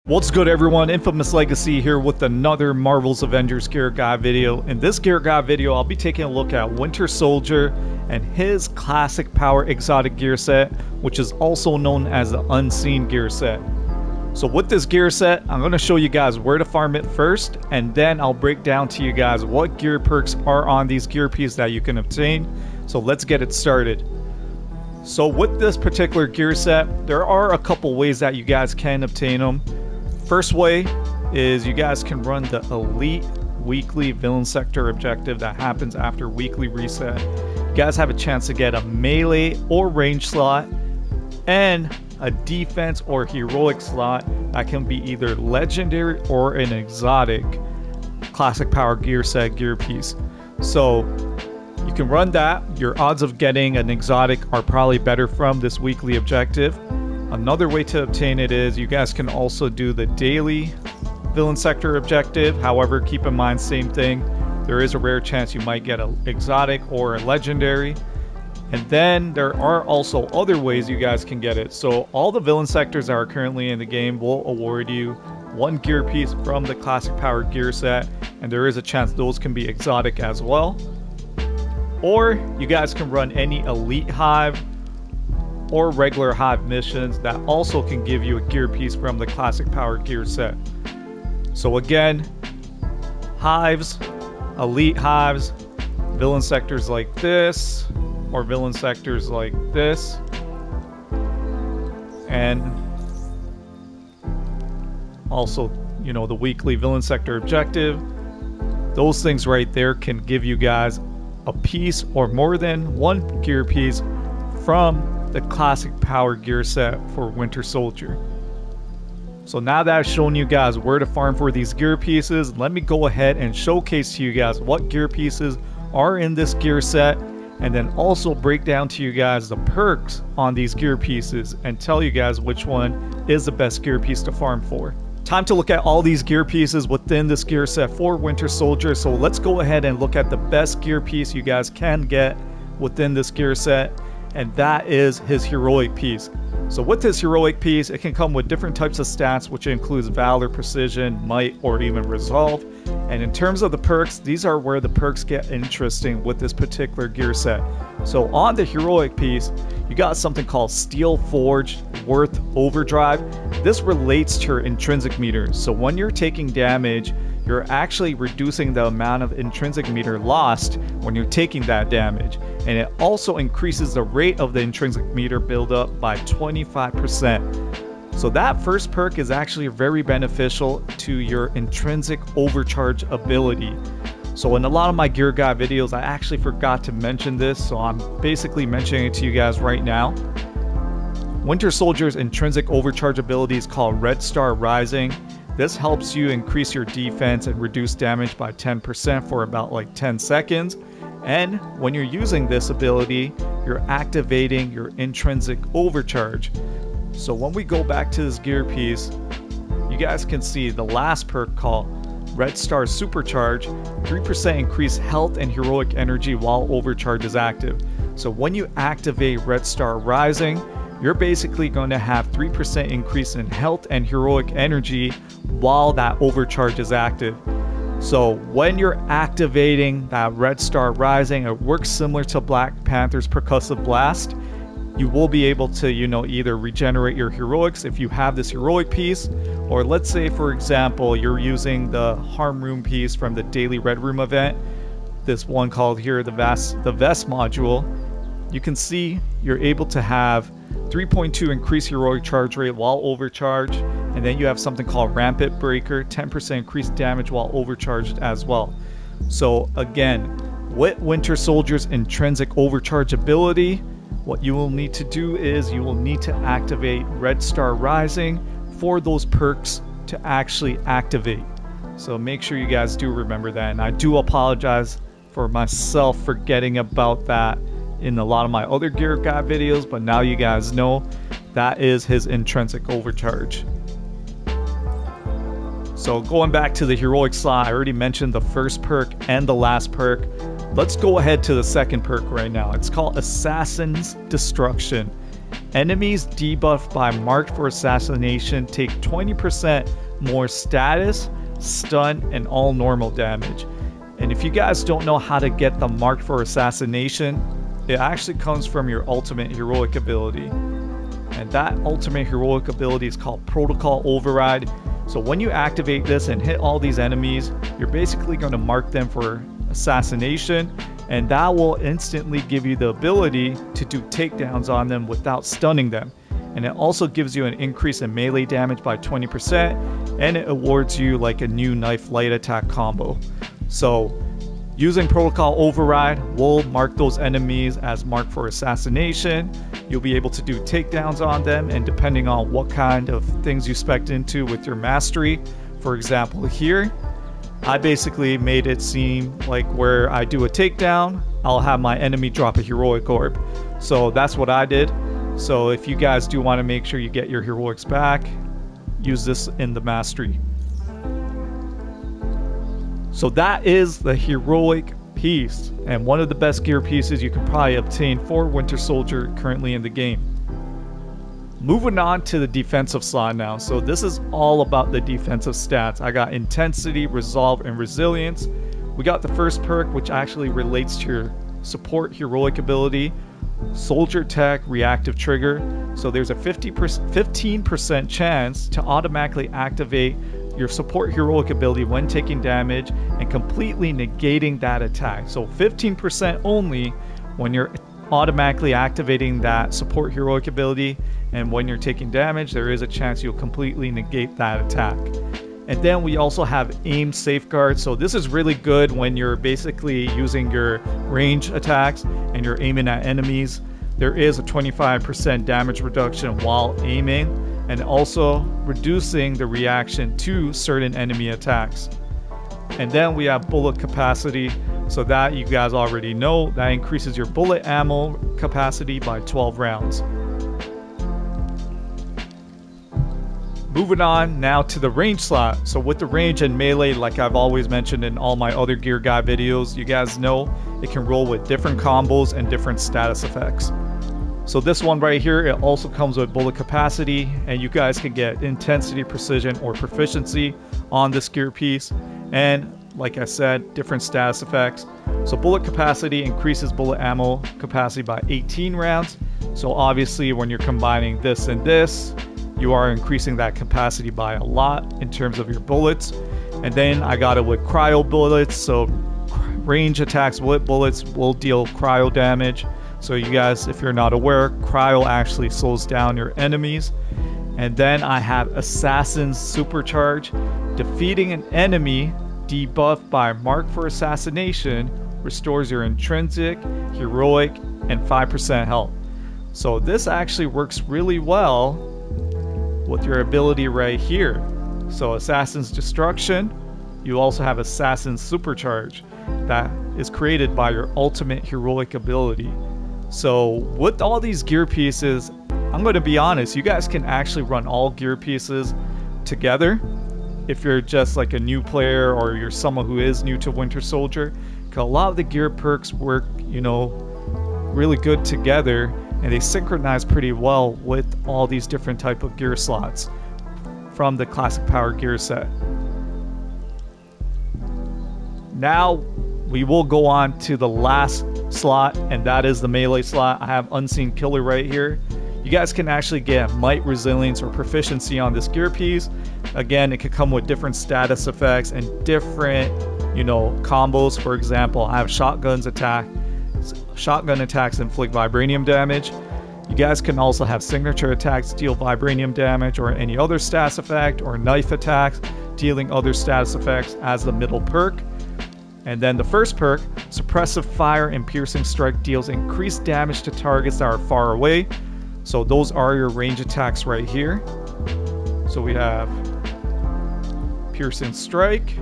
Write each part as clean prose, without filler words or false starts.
What's good everyone, Infamous Legacy here with another Marvel's Avengers gear guide video. In this gear guide video, I'll be taking a look at Winter Soldier and his classic power exotic gear set, which is also known as the Unseen gear set. So with this gear set, I'm going to show you guys where to farm it first, and then I'll break down to you guys what gear perks are on these gear pieces that you can obtain. So let's get it started. So with this particular gear set, there are a couple ways that you guys can obtain them. First way is you guys can run the Elite Weekly Villain Sector objective that happens after weekly reset. You guys have a chance to get a melee or range slot and a defense or heroic slot that can be either legendary or an exotic classic power gear set gear piece. So you can run that. Your odds of getting an exotic are probably better from this weekly objective. Another way to obtain it is you guys can also do the daily villain sector objective. However, keep in mind, same thing, there is a rare chance you might get an exotic or a legendary. And then there are also other ways you guys can get it. So all the villain sectors that are currently in the game will award you one gear piece from the classic power gear set, and there is a chance those can be exotic as well. Or you guys can run any elite hive or regular hive missions that also can give you a gear piece from the classic power gear set. So again, hives, elite hives, villain sectors like this, or villain sectors like this, and also, you know, the weekly villain sector objective. Those things right there can give you guys a piece or more than one gear piece from the classic power gear set for Winter Soldier. So now that I've shown you guys where to farm for these gear pieces, let me go ahead and showcase to you guys what gear pieces are in this gear set, and then also break down to you guys the perks on these gear pieces and tell you guys which one is the best gear piece to farm for. Time to look at all these gear pieces within this gear set for Winter Soldier. So let's go ahead and look at the best gear piece you guys can get within this gear set, and that is his heroic piece. So with this heroic piece, it can come with different types of stats, which includes valor, precision, might, or even resolve. And in terms of the perks, these are where the perks get interesting with this particular gear set. So on the heroic piece, you got something called Steel Forged Worth Overdrive. This relates to your intrinsic meter. So when you're taking damage, you're actually reducing the amount of intrinsic meter lost when you're taking that damage. And it also increases the rate of the intrinsic meter buildup by 25%. So that first perk is actually very beneficial to your intrinsic overcharge ability. So in a lot of my gear guide videos, I actually forgot to mention this, so I'm basically mentioning it to you guys right now. Winter Soldier's intrinsic overcharge ability is called Red Star Rising. This helps you increase your defense and reduce damage by 10% for about like 10 seconds. And when you're using this ability, you're activating your intrinsic overcharge. So when we go back to this gear piece, you guys can see the last perk called Red Star Supercharge, 3% increased health and heroic energy while overcharge is active. So when you activate Red Star Rising, you're basically going to have 3% increase in health and heroic energy while that overcharge is active. So when you're activating that Red Star Rising, it works similar to Black Panther's Percussive Blast. You will be able to, you know, either regenerate your heroics if you have this heroic piece, or let's say, for example, you're using the Harm Room piece from the Daily Red Room event, this one called here the Vest module. You can see you're able to have 3.2 increased heroic charge rate while overcharged, and then you have something called Rampant Breaker, 10% increased damage while overcharged as well. So again, with Winter Soldier's intrinsic overcharge ability, what you will need to do is you will need to activate Red Star Rising for those perks to actually activate. So make sure you guys do remember that, and I do apologize for myself forgetting about that in a lot of my other gear guide videos, but now you guys know that is his intrinsic overcharge. So going back to the heroic slot, I already mentioned the first perk and the last perk. Let's go ahead to the second perk right now. It's called Assassin's Destruction. Enemies debuffed by marked for assassination take 20% more status, stun, and all normal damage. And if you guys don't know how to get the marked for assassination, it actually comes from your ultimate heroic ability. And that ultimate heroic ability is called Protocol Override. So when you activate this and hit all these enemies, you're basically going to mark them for assassination, and that will instantly give you the ability to do takedowns on them without stunning them. And it also gives you an increase in melee damage by 20%, and it awards you like a new knife light attack combo. So using Protocol Override will mark those enemies as marked for assassination. You'll be able to do takedowns on them, and depending on what kind of things you spec into with your mastery, for example here, I basically made it seem like where I do a takedown, I'll have my enemy drop a heroic orb. So that's what I did. So if you guys do want to make sure you get your heroics back, use this in the mastery. So that is the heroic piece, and one of the best gear pieces you can probably obtain for Winter Soldier currently in the game. Moving on to the defensive slot now. So this is all about the defensive stats. I got Intensity, Resolve, and Resilience. We got the first perk, which actually relates to your support heroic ability, Soldier Tech Reactive Trigger. So there's a 15% chance to automatically activate your support heroic ability when taking damage and completely negating that attack. So 15% only when you're automatically activating that support heroic ability, and when you're taking damage, there is a chance you'll completely negate that attack. And then we also have aim safeguard. So this is really good when you're basically using your range attacks and you're aiming at enemies. There is a 25% damage reduction while aiming, and also reducing the reaction to certain enemy attacks. And then we have bullet capacity. So that you guys already know, that increases your bullet ammo capacity by 12 rounds. Moving on now to the range slot. So with the range and melee, like I've always mentioned in all my other gear guide videos, you guys know it can roll with different combos and different status effects. So this one right here, it also comes with bullet capacity, and you guys can get intensity, precision, or proficiency on this gear piece. And like I said, different status effects. So bullet capacity increases bullet ammo capacity by 18 rounds. So obviously when you're combining this and this, you are increasing that capacity by a lot in terms of your bullets. And then I got it with cryo bullets. So range attacks with bullets will deal cryo damage. So you guys, if you're not aware, cryo actually slows down your enemies. And then I have Assassin's Supercharge. Defeating an enemy debuffed by mark for assassination restores your intrinsic, heroic, and 5% health. So this actually works really well with your ability right here. So Assassin's Destruction, you also have Assassin's Supercharge that is created by your ultimate heroic ability. So with all these gear pieces, I'm going to be honest, you guys can actually run all gear pieces together if you're just like a new player or you're someone who is new to Winter Soldier. Because a lot of the gear perks work, you know, really good together, and they synchronize pretty well with all these different type of gear slots from the classic power gear set. Now we will go on to the last slot, and that is the melee slot. I have Unseen Killer right here. You guys can actually get might, resilience, or proficiency on this gear piece. Again, it could come with different status effects and different, you know, combos. For example, I have shotgun attacks inflict vibranium damage. You guys can also have signature attacks deal vibranium damage, or any other status effect, or knife attacks dealing other status effects as the middle perk. And then the first perk, Suppressive Fire and Piercing Strike, deals increased damage to targets that are far away. So those are your range attacks right here. So we have Piercing Strike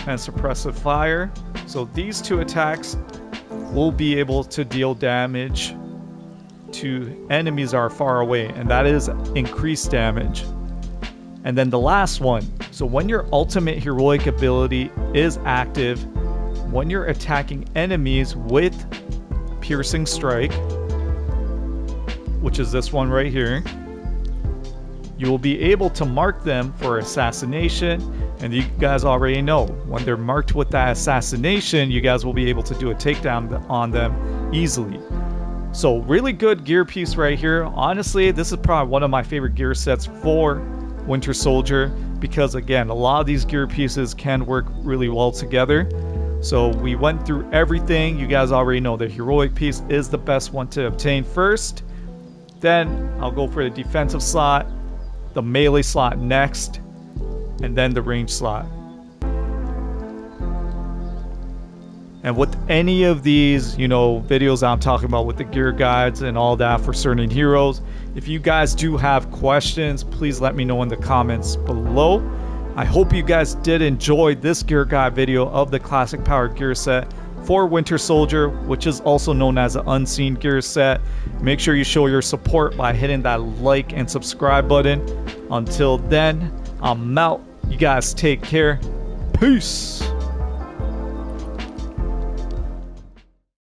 and Suppressive Fire. So these two attacks will be able to deal damage to enemies that are far away, and that is increased damage. And then the last one, so when your ultimate heroic ability is active, when you're attacking enemies with Piercing Strike, which is this one right here, you will be able to mark them for assassination. And you guys already know, when they're marked with that assassination, you guys will be able to do a takedown on them easily. So really good gear piece right here. Honestly, this is probably one of my favorite gear sets for Winter Soldier, because again, a lot of these gear pieces can work really well together. So we went through everything. You guys already know the heroic piece is the best one to obtain first. Then I'll go for the defensive slot, the melee slot next, and then the range slot. And with any of these, videos I'm talking about with the gear guides and all that for certain heroes, if you guys do have questions, please let me know in the comments below. I hope you guys did enjoy this gear guide video of the classic power gear set for Winter Soldier, which is also known as an unseen gear set. Make sure you show your support by hitting that like and subscribe button. Until then, I'm out. You guys take care. Peace.